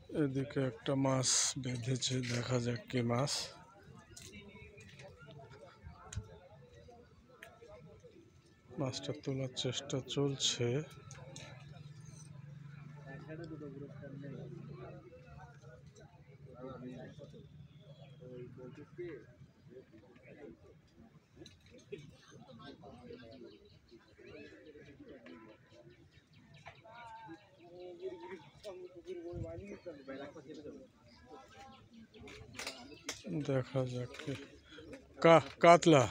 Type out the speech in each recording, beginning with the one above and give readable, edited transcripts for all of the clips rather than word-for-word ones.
এদিকে একটা মাছ বেঁধেছে, দেখা যাক কি মাছ। মাছটা তোলার চেষ্টা চলছে। দেখা যাক কাতলা।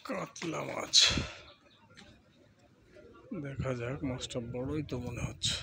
কাতলা মাছ, দেখা যাক। মাছটা বড়ই তো মনে হচ্ছে।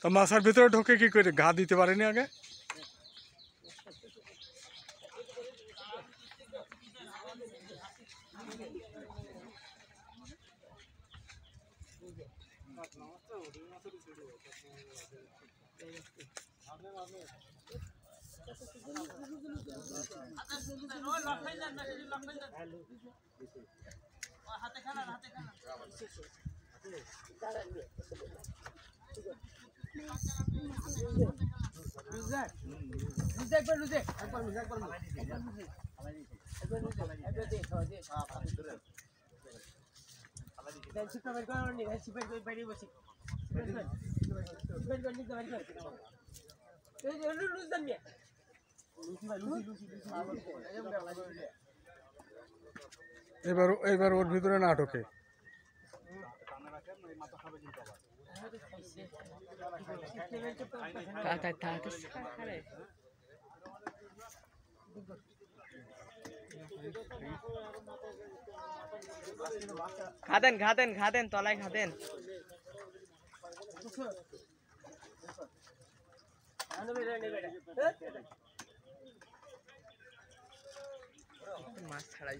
তা মাছের ভিতরে ঢোকে কি করে? ঘা দিতে পারেনি আগে? এবার ওর ভিতরে না ঢোকে। খাদেন তলায় খাদেন। মাছ ছাড়াই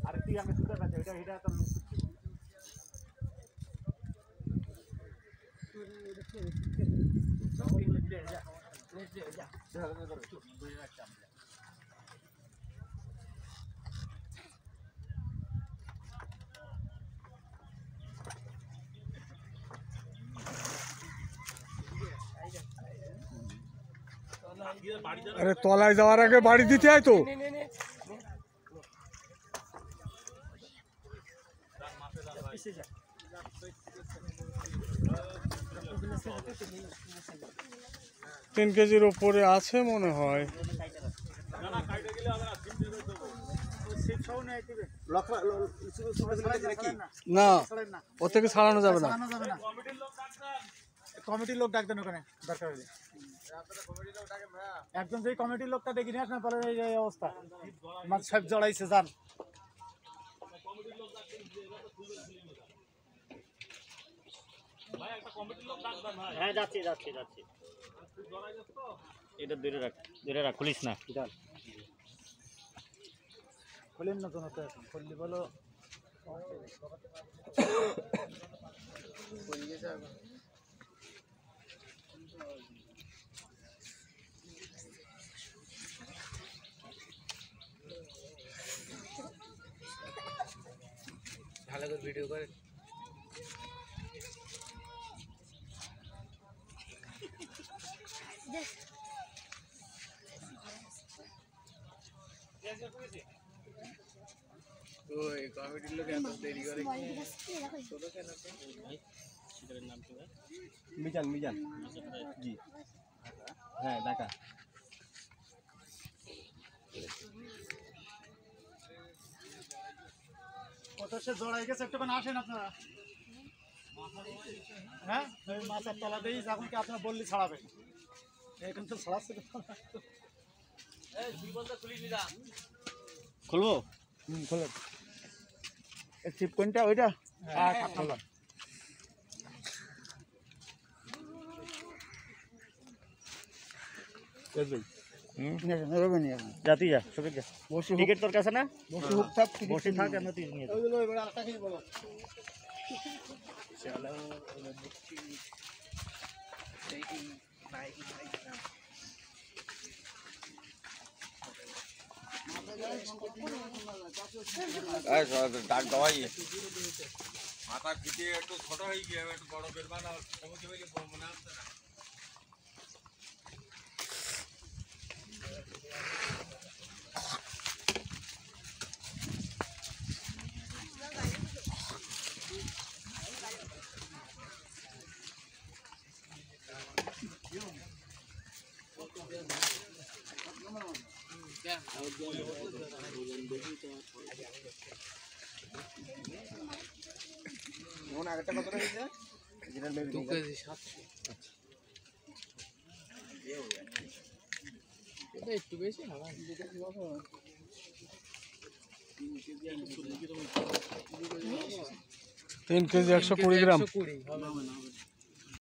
আর তুই আমি সুতা কাছে এটা তো আরে তলায় যাওয়ার আগে বাড়ি দিতে হয় তো। তিন কেজির ওপরে আছে মনে হয়। না, ও থেকে ছাড়ানো যাবে না। কমিটির লোক ডাকবেন ওখানে দরকার হলে। একজন যে কমিটির লোকটা দেখি নিয়ে আসেন, পরে এই অবস্থা মাছ সব জড়াইছে যান। হ্যাঁ যাচ্ছি যাচ্ছি যাচ্ছি। এটা দূরে রাখ খুলিস না। খুলেন না কোনো, খুললি বলো ভালো করে ভিডিও করে। ওই কমিটির লোক এত দেরি করে মিজান জি হ্যাঁ ঢাকা। কত সে জড়াই গেছে, একটুখানি আসেন আপনারা। হ্যাঁ মাছের তলা দিয়ে যখন কি আপনারা বললি ছাড়াবে, এখন তো ছাড়াচ্ছে। খুলবো? খোলেন। ছিপ কোনটা ওইটা? হ্যাঁ খোলা। যাতি যা সবিক যা। টিকিট তোর কাছে না? বসে থাক আমরা তুই নিয়ে ডাক দেওয়াই মাথা পিঠে একটু ছোট হয়ে গিয়ে একটু বড় বেরবা না মনে আসছে না। আগেরটা কত হয়েছে? 2 কেজি 700। এটা একটু বেশি হবে। 3 কেজি 120 গ্রাম।